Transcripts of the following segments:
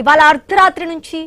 ఇవాళ అర్ధరాత్రి నుంచి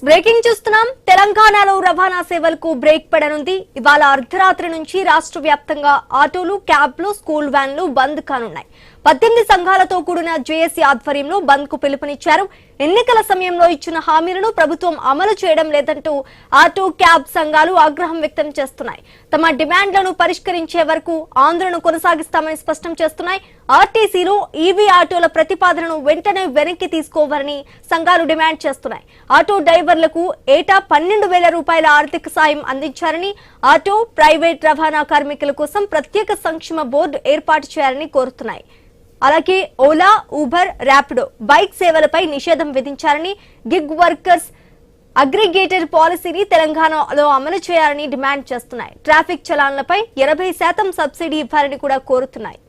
బ్రేకింగ్ చూస్తున్నాం. తెలంగాణలో రవాణా సేవలకు బ్రేక్ పడనుంది. ఇవాళ అర్ధరాత్రి నుంచి రాష్ట్ర వ్యాప్తంగా ఆటోలు, క్యాబ్లు, స్కూల్ వ్యాన్లు బంద్ కానున్నాయి. 18 సంఘాలతో కూడిన జేఏసీ ఆధ్వర్యంలో బంద్ కు పిలుపునిచ్చారు. ఎన్నికల సమయంలో ఇచ్చిన హామీలను ప్రభుత్వం అమలు చేయడం లేదంటూ ఆటో, క్యాబ్ సంఘాలు ఆగ్రహం వ్యక్తం చేస్తున్నాయి. తమ డిమాండ్లను పరిష్కరించే వరకు ఆందోళన కొనసాగిస్తామని స్పష్టం చేస్తున్నాయి. ఆర్టీసీలో ఈవీ ఆటోల ప్రతిపాదనను వెంటనే వెనక్కి తీసుకోవాలని సంఘాలు డిమాండ్ చేస్తున్నాయి. ఆటో డ్రైవర్లకు ఏటా 12,000 రూపాయల ఆర్థిక సాయం అందించారని, ఆటో, ప్రైవేట్ రవాణా కార్మికుల కోసం ప్రత్యేక సంక్షేమ బోర్డు ఏర్పాటు చేయాలని కోరుతున్నాయి. అలాగే ఓలా, ఊబర్, ర్యాపిడో బైక్ సేవలపై నిషేధం విధించారని, గిగ్ వర్కర్స్ అగ్రిగేటర్ పాలసీని తెలంగాణలో అమలు చేయాలని డిమాండ్ చేస్తున్నాయి. ట్రాఫిక్ చలాన్లపై 80% సబ్సిడీ ఇవ్వాలని కూడా కోరుతున్నాయి.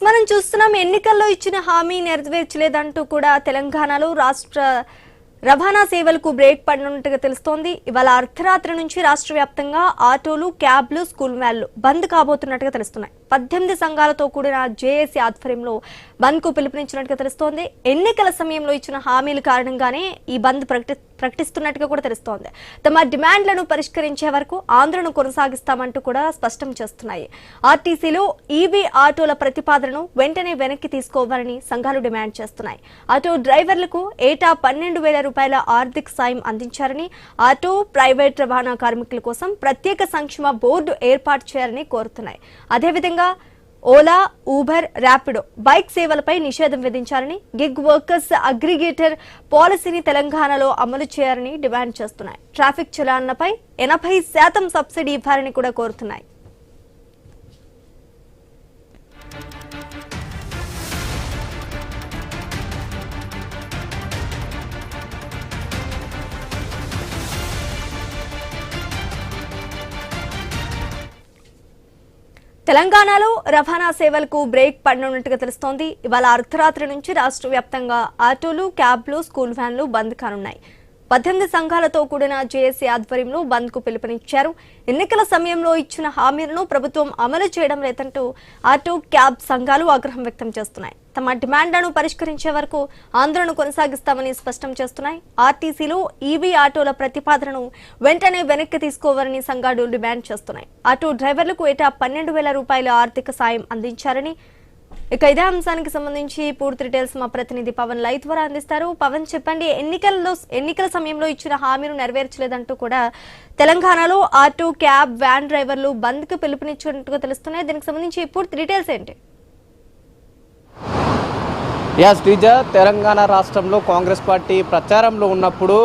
మనం చూస్తున్నాం, ఎన్నికల్లో ఇచ్చిన హామీ నెరవేర్చలేదంటూ కూడా తెలంగాణలో రాష్ట్ర రవాణా సేవలకు బ్రేక్ పడినట్టుగా తెలుస్తోంది. ఇవాళ అర్ధరాత్రి నుంచి రాష్ట్ర వ్యాప్తంగా ఆటోలు, క్యాబ్లు, స్కూల్ వ్యాన్లు బంద్ కాబోతున్నట్టుగా తెలుస్తున్నాయి. 18 సంఘాలతో కూడిన జేఏసీ ఆధ్వర్యంలో బంద్ కు పిలుపునిచ్చినట్టుగా తెలుస్తోంది. ఎన్నికల సమయంలో ఇచ్చిన హామీల కారణంగానే ఈ బంద్ ప్రకటిస్తున్నట్టుగా కూడా తెలుస్తోంది. తమ డిమాండ్లను పరిష్కరించే వరకు ఆందోళన కొనసాగిస్తామంటూ కూడా స్పష్టం చేస్తున్నాయి. ఆర్టీసీలో ఈవీ ఆటోల ప్రతిపాదనను వెంటనే వెనక్కి తీసుకోవాలని సంఘాలు డిమాండ్ చేస్తున్నాయి. ఆటో డ్రైవర్లకు ఏటా 12,000 రూపాయల ఆర్థిక సాయం అందించారని, ఆటో, ప్రైవేట్ రవాణా కార్మికుల కోసం ప్రత్యేక సంక్షేమ బోర్డు ఏర్పాటు చేయాలని కోరుతున్నాయి. అదేవిధంగా ఓలా, ఊబర్, ర్యాపిడో బైక్ సేవలపై నిషేధం విధించాలని, గిగ్ వర్కర్స్ అగ్రిగేటర్ పాలసీని తెలంగాణలో అమలు చేయాలని డిమాండ్ చేస్తున్నాయి. ట్రాఫిక్ చలాన్లపై 80% సబ్సిడీ ఇవ్వాలని కూడా కోరుతున్నాయి. తెలంగాణలో రవాణా సేవలకు బ్రేక్ పడనున్నట్టుగా తెలుస్తోంది. ఇవాళ అర్ధరాత్రి నుంచి రాష్ట్ర వ్యాప్తంగా ఆటోలు, క్యాబ్లు, స్కూల్ వ్యాన్లు బంద్ కానున్నాయి. 18 సంఘాలతో కూడిన జేఏసీ ఆధ్వర్యంలో బంద్ కు పిలుపునిచ్చారు. ఎన్నికల సమయంలో ఇచ్చిన హామీలను ప్రభుత్వం అమలు చేయడం లేదంటూ ఆటో, క్యాబ్ సంఘాలు ఆగ్రహం వ్యక్తం చేస్తున్నాయి. తమ డిమాండ్లను పరిష్కరించే వరకు ఆందోళన కొనసాగిస్తామని స్పష్టం చేస్తున్నాయి. ఆర్టీసీలో ఈవీ ఆటోల ప్రతిపాదనను వెంటనే వెనక్కి తీసుకోవాలని సంఘాలు డిమాండ్ చేస్తున్నాయి. ఆటో డ్రైవర్లకు ఏటా 12,000 రూపాయల ఆర్థిక సాయం అందించారని. ఇక ఇదే అంశానికి సంబంధించి పూర్తి డీటెయిల్స్ మా ప్రతినిధి పవన్ లైవ్ ద్వారా అందిస్తారు. పవన్, చెప్పండి, ఎన్నికల సమయంలో ఇచ్చిన హామీలు నెరవేర్చలేదంటూ కూడా తెలంగాణలో ఆటో, క్యాబ్, వ్యాన్ డ్రైవర్లు బంద్ కు పిలుపునిచ్చినట్టుగా తెలుస్తున్నాయి. దీనికి సంబంధించి పూర్తి డీటెయిల్స్ ఏంటి? శ్రీజ, తెలంగాణ రాష్ట్రంలో కాంగ్రెస్ పార్టీ ప్రచారంలో ఉన్నప్పుడు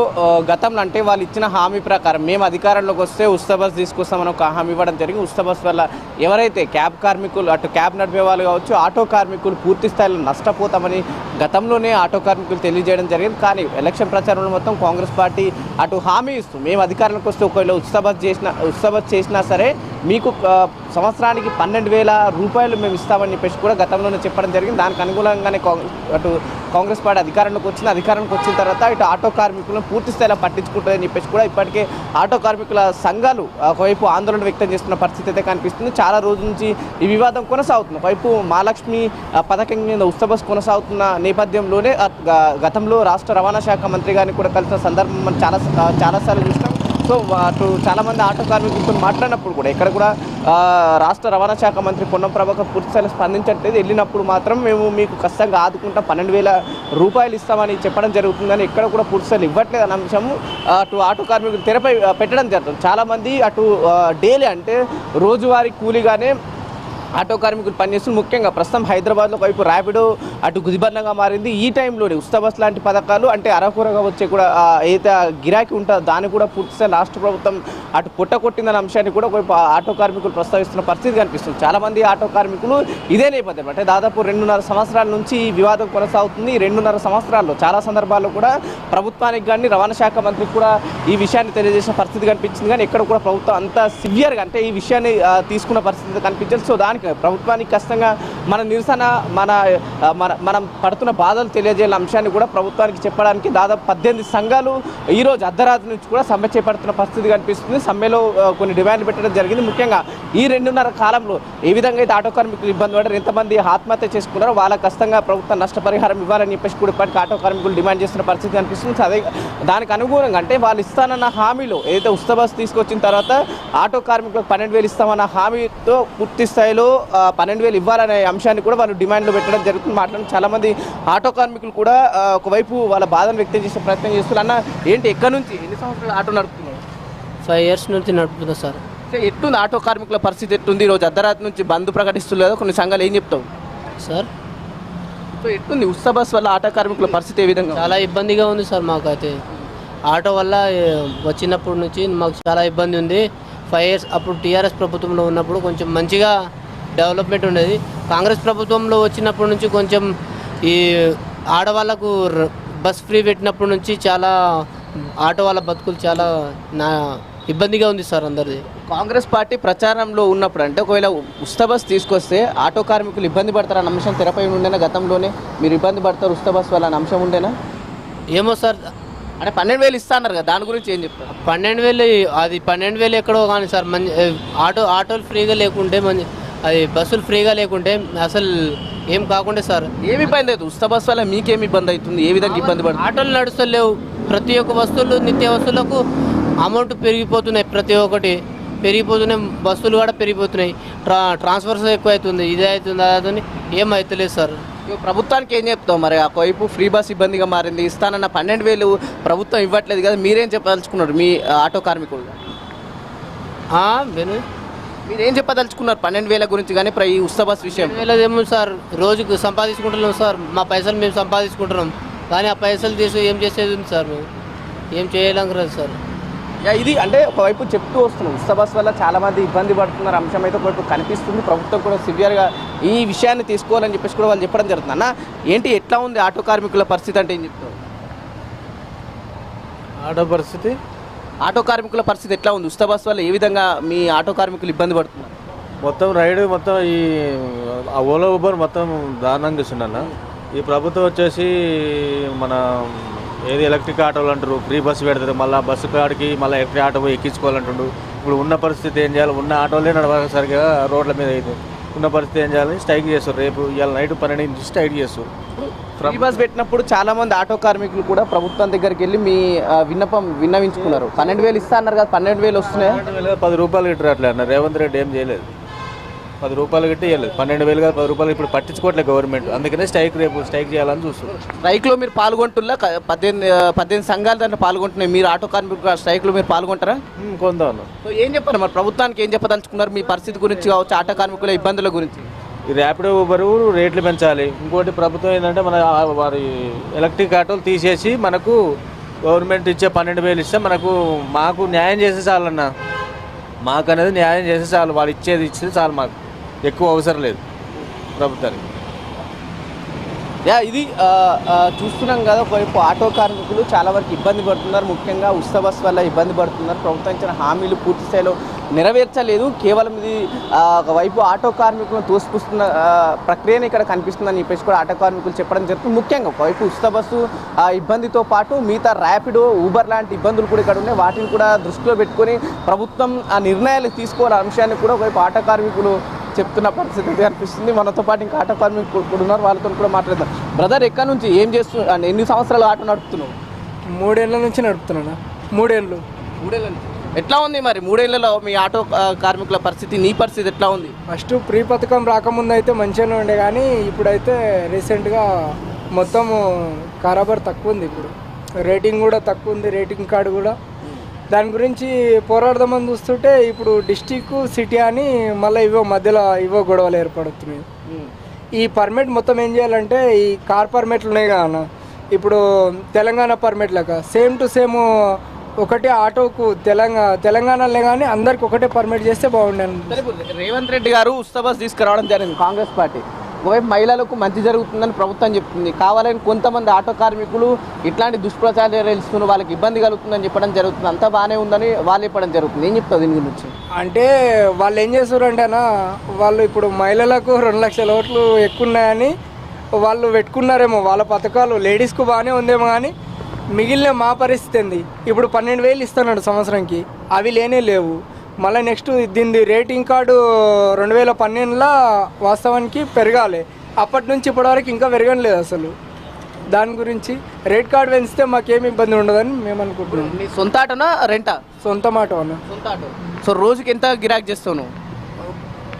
గతంలో అంటే వాళ్ళు ఇచ్చిన హామీ ప్రకారం మేము అధికారంలోకి వస్తే ఉచిత బస్ తీసుకొస్తామని ఒక హామీ ఇవ్వడం జరిగింది. ఉచిత బస్ వల్ల ఎవరైతే క్యాబ్ కార్మికులు, అటు క్యాబ్ నడిపే వాళ్ళు కావచ్చు, ఆటో కార్మికులు పూర్తి స్థాయిలో నష్టపోతామని గతంలోనే ఆటో కార్మికులు తెలియజేయడం జరిగింది. కానీ ఎలక్షన్ ప్రచారంలో మొత్తం కాంగ్రెస్ పార్టీ అటు హామీ ఇస్తూ మేము అధికారంలోకి వస్తే ఒకవేళ ఉచిత బస్ చేసినా సరే మీకు సంవత్సరానికి 12,000 రూపాయలు మేము ఇస్తామని చెప్పేసి కూడా గతంలోనే చెప్పడం జరిగింది. దానికి అనుగుణంగానే అటు కాంగ్రెస్ పార్టీ అధికారంలోకి వచ్చిన తర్వాత ఇటు ఆటో కార్మికులను పూర్తి స్థాయిలో పట్టించుకుంటుందని చెప్పేసి కూడా ఇప్పటికే ఆటో కార్మికుల సంఘాలు ఒకవైపు ఆందోళన వ్యక్తం చేస్తున్న పరిస్థితి అయితే కనిపిస్తుంది. చాలా రోజుల నుంచి ఈ వివాదం కొనసాగుతుంది. ఒకవైపు మహాలక్ష్మి పథకం మీద ఉచిత బస్ కొనసాగుతున్న నేపథ్యంలోనే గతంలో రాష్ట్ర రవాణా శాఖ మంత్రి గారిని కూడా కలిసిన సందర్భం మనం చాలాసార్లు చూసినాం. సో అటు చాలామంది ఆటో కార్మికులతో మాట్లాడినప్పుడు కూడా ఇక్కడ కూడా రాష్ట్ర రవాణా శాఖ మంత్రి పొన్నం ప్రభాకర్ పూర్తిస్థాయిలో స్పందించట్లేదు. వెళ్ళినప్పుడు మాత్రం మేము మీకు ఖచ్చితంగా ఆదుకుంటాం, 12,000 రూపాయలు ఇస్తామని చెప్పడం జరుగుతుందని ఎక్కడ కూడా పూర్తిస్థాయిలో ఇవ్వట్లేదు అన్న అంశము అటు ఆటో కార్మికులు తెరపై పెట్టడం జరుగుతుంది. చాలామంది అటు డైలీ అంటే రోజువారీ కూలీగానే ఆటో కార్మికులు పనిచేస్తున్న ముఖ్యంగా ప్రస్తుతం హైదరాబాద్లో వైపు ర్యాపిడో అటు గుదిబందంగా మారింది. ఈ టైంలోనే ఉస్తాబస్ లాంటి పథకాలు అంటే అరకొరగా వచ్చే కూడా ఏదైతే గిరాకీ ఉంటుందో దాన్ని కూడా పూర్తిగా రాష్ట్ర ప్రభుత్వం అటు పుట్టకొట్టిందన్న అంశాన్ని కూడా వైపు ఆటో కార్మికులు ప్రస్తావిస్తున్న పరిస్థితి కనిపిస్తుంది. చాలామంది ఆటో కార్మికులు ఇదే నేపథ్యం అంటే దాదాపు 2.5 సంవత్సరాల నుంచి ఈ వివాదం కొనసాగుతుంది. 2.5 సంవత్సరాల్లో చాలా సందర్భాల్లో కూడా ప్రభుత్వానికి కానీ రవాణా శాఖ మంత్రికి కూడా ఈ విషయాన్ని తెలియజేసిన పరిస్థితి కనిపించింది. కానీ ఎక్కడ కూడా ప్రభుత్వం అంత సివియర్గా అంటే ఈ విషయాన్ని తీసుకున్న పరిస్థితి కనిపించదు. సో దానికి ప్రభుత్వానికి ఖచ్చితంగా మన నిరసన మనం పడుతున్న బాధలు తెలియజేయాల అంశాన్ని కూడా ప్రభుత్వానికి చెప్పడానికి దాదాపు 18 సంఘాలు ఈరోజు అర్ధరాత్రి నుంచి కూడా సమ్మె చేపడుతున్న పరిస్థితి కనిపిస్తుంది. సమ్మెలో కొన్ని డిమాండ్లు పెట్టడం జరిగింది. ముఖ్యంగా ఈ 2.5 కాలంలో ఏ విధంగా అయితే ఆటో కార్మికులు ఇబ్బంది పడ్డారు, ఎంతమంది ఆత్మహత్య చేసుకున్నారో వాళ్ళకి ఖచ్చితంగా ప్రభుత్వం నష్టపరిహారం ఇవ్వాలని చెప్పేసి కూడా ఇప్పటికీ ఆటో కార్మికులు డిమాండ్ చేస్తున్న పరిస్థితి కనిపిస్తుంది. అదే దానికి అనుగుణంగా అంటే వాళ్ళు ఇస్తానన్న హామీలో ఏదైతే ఉస్తాబస్ తీసుకొచ్చిన తర్వాత ఆటో కార్మికులకు 12,000 ఇస్తామన్న హామీతో పూర్తి స్థాయిలో 12,000 ఇవ్వాలనే అంశాన్ని కూడా వాళ్ళు డిమాండ్లు పెట్టడం జరుగుతుంది. మాట్లాడిన చాలామంది ఆటో కార్మికులు కూడా ఒకవైపు వాళ్ళ బాధను వ్యక్తం చేసే ప్రయత్నం చేస్తున్నారు. అన్న ఏంటి ఎక్కడి నుంచి ఎన్ని సంవత్సరాలు ఆటో నడుపుతున్నారు? 5 years నుంచి నడుపుతున్నా సార్. ఎట్టుంది ఆటో కార్మికుల పరిస్థితి ఎట్టుంది? ఈరోజు అర్ధరాత్రి నుంచి బంద్ ప్రకటిస్తున్నారు కదా, కొన్ని సంఘాలు ఏం చెప్తావు సార్? సో ఎట్టుంది ఉస్తాబస్ వల్ల ఆటో కార్మికుల పరిస్థితి ఏ విధంగా? చాలా ఇబ్బందిగా ఉంది సార్. మాకైతే ఆటో వల్ల వచ్చినప్పటి నుంచి మాకు చాలా ఇబ్బంది ఉంది. 5 years అప్పుడు టీఆర్ఎస్ ప్రభుత్వంలో ఉన్నప్పుడు కొంచెం మంచిగా డెవలప్మెంట్ ఉండేది. కాంగ్రెస్ ప్రభుత్వంలో వచ్చినప్పటి నుంచి కొంచెం ఈ ఆడవాళ్ళకు బస్ ఫ్రీ పెట్టినప్పటి నుంచి చాలా ఆటో వాళ్ళ బతుకులు చాలా ఇబ్బందిగా ఉంది సార్ అందరిది. కాంగ్రెస్ పార్టీ ప్రచారంలో ఉన్నప్పుడు అంటే ఒకవేళ ఉస్తాబస్ తీసుకొస్తే ఆటో కార్మికులు ఇబ్బంది పడతారన్న అంశం తెరపై ఉండేనా? గతంలోనే మీరు ఇబ్బంది పడతారు ఉస్తాబస్ వల్ల అన్న అంశం ఉండేనా? ఏమో సార్, అంటే 12,000 ఇస్తా అన్నారు కదా, దాని గురించి ఏం చెప్తారు? 12,000 అది 12,000 ఎక్కడో కానీ సార్. మంచి ఆటోలు ఫ్రీగా లేకుంటే అది బస్సులు ఫ్రీగా లేకుంటే అసలు ఏం కాకుండా సార్. ఏమి ఇబ్బంది అవుతుంది ఉస్తాబస్ వల్ల? మీకేమి ఇబ్బంది అవుతుంది? ఏ విధంగా ఇబ్బంది పడుతుంది? ఆటోలు నడుస్తలేవు. ప్రతి ఒక్క వస్తువులు నిత్య వస్తువులకు అమౌంట్ పెరిగిపోతున్నాయి. ప్రతి ఒక్కటి పెరిగిపోతున్నాయి. బస్సులు కూడా పెరిగిపోతున్నాయి. ట్రాన్స్ఫర్స్ ఎక్కువ అవుతుంది. ఇది అవుతుంది అది అవుతుంది, ఏం అవుతలేదు సార్. ప్రభుత్వానికి ఏం చెప్తావు మరి? ఒకవైపు ఫ్రీ బస్ ఇబ్బందిగా మారింది, ఇస్తానన్న 12,000 ప్రభుత్వం ఇవ్వట్లేదు కదా, మీరేం చెప్పదలుచుకున్నారు మీ ఆటో కార్మికులు? మీరేం చెప్పదలుచుకున్నారు 12,000 గురించి కానీ ఈ ఉస్తాబస్ విషయం? 12,000 ఏమో సార్, రోజుకు సంపాదించుకుంటున్నాం సార్. మా పైసలు మేము సంపాదించుకుంటున్నాం. కానీ ఆ పైసలు తీసి ఏం చేసేది ఉంది సార్? మేము ఏం చేయలేం కదా సార్. ఇది అంటే ఒకవైపు చెప్తూ వస్తున్నాం ఉస్తాబస్ వల్ల చాలామంది ఇబ్బంది పడుతున్నారు అంశం అయితే ఒకవైపు కనిపిస్తుంది. ప్రభుత్వం కూడా సివియర్గా ఈ విషయాన్ని తీసుకోవాలని చెప్పేసి కూడా వాళ్ళు చెప్పడం జరుగుతుంది. అన్న ఏంటి ఎట్లా ఉంది ఆటో కార్మికుల పరిస్థితి అంటే ఏం చెప్తారు? ఆటో కార్మికుల పరిస్థితి ఎట్లా ఉంది? ఉస్తాబస్ వల్ల ఏ విధంగా మీ ఆటో కార్మికులు ఇబ్బంది పడుతున్నారు? మొత్తం రైడ్ మొత్తం ఈ ఓలా ఊబర్ మొత్తం దారుణంగా ఇస్తుండన్న. ఈ ప్రభుత్వం వచ్చేసి మన ఏది ఎలక్ట్రిక్ ఆటోలు అంటారు, ఫ్రీ బస్సు పెడతారు, మళ్ళీ బస్సు కాడికి మళ్ళీ ఎలక్ట్రిక్ ఆటో ఎక్కించుకోవాలంటుండు. ఇప్పుడు ఉన్న పరిస్థితి ఏం చేయాలి? ఉన్న ఆటోలే నడవసరిగా రోడ్ల మీద అయితే ఉన్న పరిస్థితి ఏం చేయాలి? స్ట్రైక్ చేస్తారు. రేపు ఇవాళ నైట్ 12 నుంచి స్ట్రైక్ చేస్తారు. ఫ్రీ బస్ పెట్టినప్పుడు చాలా మంది ఆటో కార్మికులు కూడా ప్రభుత్వం దగ్గరికి వెళ్ళి మీ విన్నవించుకున్నారు. 12,000 ఇస్తా అన్నారు కదా, 12,000 వస్తున్నాయి? 10 రూపాయలు గిట్టారు అట్లా అన్నారు. రేవంత్ రెడ్డి ఏం చేయలేదు. 10 రూపాయలు గిట్టి ఇవ్వలేదు. 12,000 కాదు 10 రూపాయలు ఇప్పుడు పట్టించుకోవట్లేదు గవర్నమెంట్. అందుకనే రేపు స్ట్రైక్ చేయాలని చూస్తున్నారు. స్ట్రైక్లో మీరు పాల్గొంటున్నా? 18 సంఘాలు దాంట్లో పాల్గొంటున్నాయి. మీరు ఆటో కార్మికుల స్ట్రైక్లో మీరు పాల్గొంటారా? కొందాను. సో ఏం చెప్పారు మరి ప్రభుత్వానికి? ఏం చెప్పదలుచుకున్నారు మీ పరిస్థితి గురించి కావచ్చు, ఆటో కార్మికుల ఇబ్బందుల గురించి? ఈ ర్యాపిడో ఊబర్ రేట్లు పెంచాలి. ఇంకోటి ప్రభుత్వం ఏంటంటే మన వారి ఎలక్ట్రిక్ ఆటోలు తీసేసి మనకు గవర్నమెంట్ ఇచ్చే 12,000 ఇస్తే మాకు న్యాయం చేస్తే చాలన్నా. మాకు అనేది న్యాయం చేస్తే చాలు. వాళ్ళు ఇచ్చేది చాలు. మాకు ఎక్కువ అవసరం లేదు ప్రభుత్వానికి. ఇది చూస్తున్నాం కదా, ఒకవైపు ఆటో కార్మికులు చాలా వరకు ఇబ్బంది పడుతున్నారు. ముఖ్యంగా ఉస్తాబస్ వల్ల ఇబ్బంది పడుతున్నారు. ప్రభుత్వం ఇచ్చిన హామీలు పూర్తి స్థాయిలో నెరవేర్చలేదు. కేవలం ఇది ఒకవైపు ఆటో కార్మికులను తోసిపుస్తున్న ప్రక్రియనే ఇక్కడ కనిపిస్తుందని చెప్పేసి కూడా ఆటో కార్మికులు చెప్పడం జరుగుతుంది. ముఖ్యంగా ఒకవైపు ఉస్తాబస్సు ఇబ్బందితో పాటు మిగతా ర్యాపిడో ఊబర్ లాంటి ఇబ్బందులు కూడా ఇక్కడ ఉన్నాయి. వాటిని కూడా దృష్టిలో పెట్టుకొని ప్రభుత్వం ఆ నిర్ణయాలు తీసుకోవాలనే అంశాన్ని కూడా ఒకవైపు ఆటో కార్మికులు చెప్తున్న పరిస్థితి కనిపిస్తుంది. మనతో పాటు ఇంకా ఆటో కార్మికులు కూడా ఉన్నారు, వాళ్ళతో కూడా మాట్లాడదాం. బ్రదర్, ఎక్కడి నుంచి ఏం చేస్తున్నావు? ఎన్ని సంవత్సరాలు ఆటో నడుపుతున్నావు? 3 ఏళ్ళ నుంచి నడుపుతున్నాను. 3 ఏళ్ళు. 3 ఏళ్ళ నుంచి ఎట్లా ఉంది మరి? 3 ఏళ్లలో మీ ఆటో కార్మికుల పరిస్థితి, నీ పరిస్థితి ఎట్లా ఉంది? ఫస్ట్ ప్రీ పథకం రాకముందు అయితే మంచిగానే ఉండే, కానీ ఇప్పుడైతే రీసెంట్గా మొత్తం కారాబార్ తక్కువ ఉంది. ఇప్పుడు రేటింగ్ కూడా తక్కువ ఉంది. రేటింగ్ కార్డు కూడా దాని గురించి పోరాడదామని చూస్తుంటే ఇప్పుడు డిస్టిక్ సిటీ అని మళ్ళీ మధ్యలో గొడవలు ఏర్పడుతున్నాయి. ఈ పర్మిట్ మొత్తం ఏం చేయాలంటే ఈ కార్ పర్మిట్లు ఉన్నాయి కదా ఇప్పుడు తెలంగాణ పర్మిట్ లాగా సేమ్ టు సేమ్ ఒకటే ఆటోకు తెలంగాణలో కానీ అందరికి ఒకటే పర్మిట్ చేస్తే బాగుండేది. రేవంత్ రెడ్డి గారు ఉచిత బస్ తీసుకురావడం జరిగింది కాంగ్రెస్ పార్టీ. ఒకవైపు మహిళలకు మంచి జరుగుతుందని ప్రభుత్వం చెప్తుంది, కావాలని కొంతమంది ఆటో కార్మికులు ఇట్లాంటి దుష్ప్రచారాలు ఇస్తున్నారు, వాళ్ళకి ఇబ్బంది కలుగుతుందని చెప్పడం జరుగుతుంది. అంతా బాగానే ఉందని వాళ్ళు చెప్పడం జరుగుతుంది. ఏం చెప్తావు దీని గురించి? అంటే వాళ్ళు ఏం చేస్తారంటేనా, వాళ్ళు ఇప్పుడు మహిళలకు 2 లక్షల ఓట్లు ఎక్కువ ఉన్నాయని వాళ్ళు పెట్టుకున్నారేమో వాళ్ళ పథకాలు, లేడీస్కు బాగానే ఉందేమో కానీ మిగిలిన మా పరిస్థితి ఏంది? ఇప్పుడు 12,000 ఇస్తున్నాడు సంవత్సరంకి, అవి లేనే లేవు. మళ్ళీ నెక్స్ట్ దీని రేటింగ్ కార్డు 2012లో వాస్తవానికి పెరగాలి, అప్పటి నుంచి ఇప్పటివరకు ఇంకా పెరగలేదు అసలు. దాని గురించి రేట్ కార్డు పెంచితే మాకేమి ఇబ్బంది ఉండదని మేము అనుకుంటున్నాం. నీ సొంత ఆటోనా రెంటా? సొంత మాట అన్న. సొంత ఆటో. సో రోజుకి ఎంత గిరాక్ చేస్తావు నువ్వు?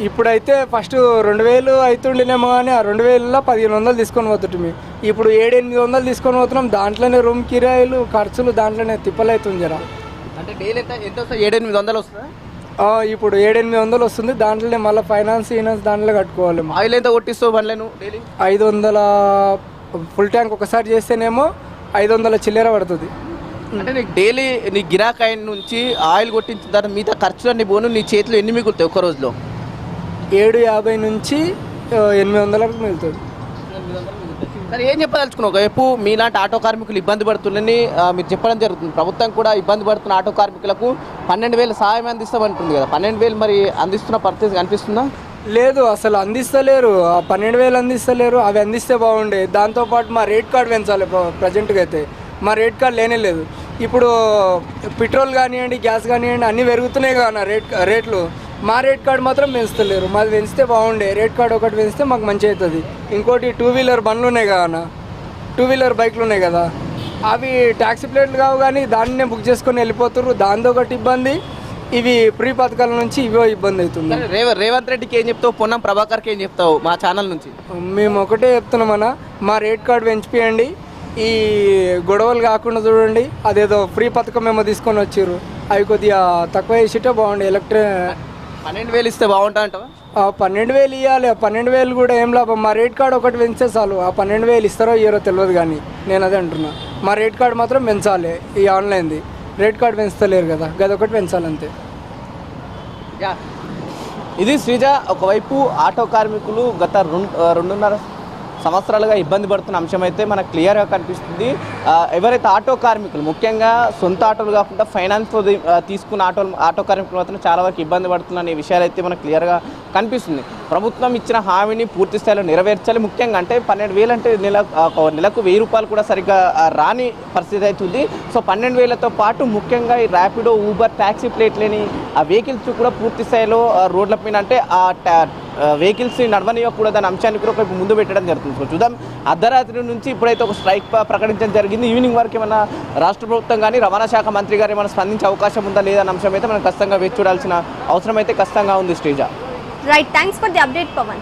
ఇప్పుడైతే ఫస్ట్ 2,000 అవుతుండేనేమో కానీ ఆ 2,000లో 1,500 తీసుకొని పోతుంటే ఇప్పుడు 700-800 తీసుకొని పోతున్నాం. దాంట్లోనే రూమ్ కిరాయిలు ఖర్చులు దాంట్లోనే తిప్పలు అవుతుంది జర. అంటే డైలీ ఎంత వస్తుంది? 700-800 వస్తుందా? ఇప్పుడు 700-800 వస్తుంది. దాంట్లోనే మళ్ళీ ఫైనాన్స్ దాంట్లో కట్టుకోవాలి. ఆయిల్ ఎంత కొట్టిస్తావు బండ్లే నువ్వు డైలీ? 500 ఫుల్ ట్యాంక్ ఒకసారి చేస్తేనేమో 500 చిల్లర పడుతుంది. అంటే నీకు డైలీ నీ గిరాక్ అయిన నుంచి ఆయిల్ కొట్టించిన తర్వాత మిగతా ఖర్చులన్నీ పోను నీ చేతిలో ఎన్ని మిగులుతాయి ఒక రోజులో? 750 నుంచి 800 వరకు మిగులుతుంది. సరే, ఏం చెప్పదలుచుకున్నావు? ఒకవైపు మీలాంటి ఆటో కార్మికులు ఇబ్బంది పడుతుందని మీరు చెప్పడం జరుగుతుంది. ప్రభుత్వం కూడా ఇబ్బంది పడుతున్న ఆటో కార్మికులకు 12,000 సహాయం అందిస్తామంటుంది కదా, 12,000 మరి అందిస్తున్న పరిస్థితి కనిపిస్తుందా? లేదు, అసలు అందిస్తలేరు. 12,000 అందిస్తలేరు. అవి అందిస్తే బాగుండే. దాంతోపాటు మా రేట్ కార్డు పెంచాలి. ప్రజెంట్గా అయితే మా రేట్ కార్డు లేనే లేదు. ఇప్పుడు పెట్రోల్ కానివ్వండి, గ్యాస్ కానివ్వండి అన్నీ పెరుగుతున్నాయి కదా రేట్లు. మా రేట్ కార్డు మాత్రం పెంచుతలేరు. మాది పెంచితే బాగుండే. రేట్ కార్డు ఒకటి పెంచితే మాకు మంచి అవుతుంది. ఇంకోటి 2-వీలర్ బండ్లు ఉన్నాయి కదా, 2-వీలర్ బైక్లు ఉన్నాయి కదా, అవి ట్యాక్సీ ప్లేట్లు కావు కానీ దాన్నే బుక్ చేసుకొని వెళ్ళిపోతున్నారు. దాంతో ఒకటి ఇబ్బంది. ఇవి ఫ్రీ పథకాల నుంచి ఇవో ఇబ్బంది అవుతుంది. రేవంత్ రెడ్డికి ఏం చెప్తావు? పొన్నం ప్రభాకర్కి ఏం చెప్తావు? మా ఛానల్ నుంచి మేము ఒకటే చెప్తున్నామన్నా, మా రేట్ కార్డు పెంచిపోయండి. ఈ గొడవలు కాకుండా చూడండి. అదేదో ఫ్రీ పథకం ఏమో తీసుకొని వచ్చారు, అవి కొద్దిగా తక్కువ చేసిటే బాగుండే. 12,000 ఇస్తే బాగుంటా అంటావా? 12,000 ఇవ్వాలి. 12,000 కూడా ఏం లాభం. మా రేట్ కార్డు ఒకటి పెంచితే చాలు. ఆ 12,000 ఇస్తారో ఇయ్యారో తెలియదు కానీ నేను అదే అంటున్నా. మా రేట్ కార్డు మాత్రం పెంచాలి. ఈ ఆన్లైన్ది రేట్ కార్డు పెంచుతలేరు కదా, గదొకటి పెంచాలి అంతే. ఇది శ్రీజ. ఒకవైపు ఆటో కార్మికులు గత 2.5 సంవత్సరాలుగా ఇబ్బంది పడుతున్న అంశం అయితే మనకు క్లియర్గా కనిపిస్తుంది. ఎవరైతే ఆటో కార్మికులు ముఖ్యంగా సొంత ఆటోలు కాకుండా ఫైనాన్స్తో తీసుకున్న ఆటో కార్మికులు మాత్రం చాలా వరకు ఇబ్బంది పడుతున్న విషయాలు అయితే మనకు క్లియర్గా కనిపిస్తుంది. ప్రభుత్వం ఇచ్చిన హామీని పూర్తి స్థాయిలో నెరవేర్చాలి. ముఖ్యంగా అంటే 12,000 అంటే నెలకు 1,000 రూపాయలు కూడా సరిగ్గా రాని పరిస్థితి అవుతుంది. సో 12,000తో పాటు ముఖ్యంగా ఈ ర్యాపిడో, ఊబర్, ట్యాక్సీ ప్లేట్ లేని ఆ వెహికల్స్ కూడా పూర్తి స్థాయిలో రోడ్ల పైన అంటే ఆ వెహికల్స్ని నడవనివ్వకూడదని అంశాన్ని కూడా ఒక ముందు పెట్టడం జరుగుతుంది. సో చూద్దాం, అర్ధరాత్రి నుంచి ఇప్పుడైతే ఒక స్ట్రైక్ ప్రకటించడం జరిగింది. ఈవినింగ్ వరకు ఏమైనా రాష్ట్ర ప్రభుత్వం కానీ రవాణా శాఖ మంత్రి గారు ఏమైనా స్పందించే అవకాశం ఉందా లేదా అన్న అంశం అయితే మనం ఖచ్చితంగా వేచి చూడాల్సిన అవసరం అయితే ఖచ్చితంగా ఉంది. Sreeja, right, thanks for the update Pawan.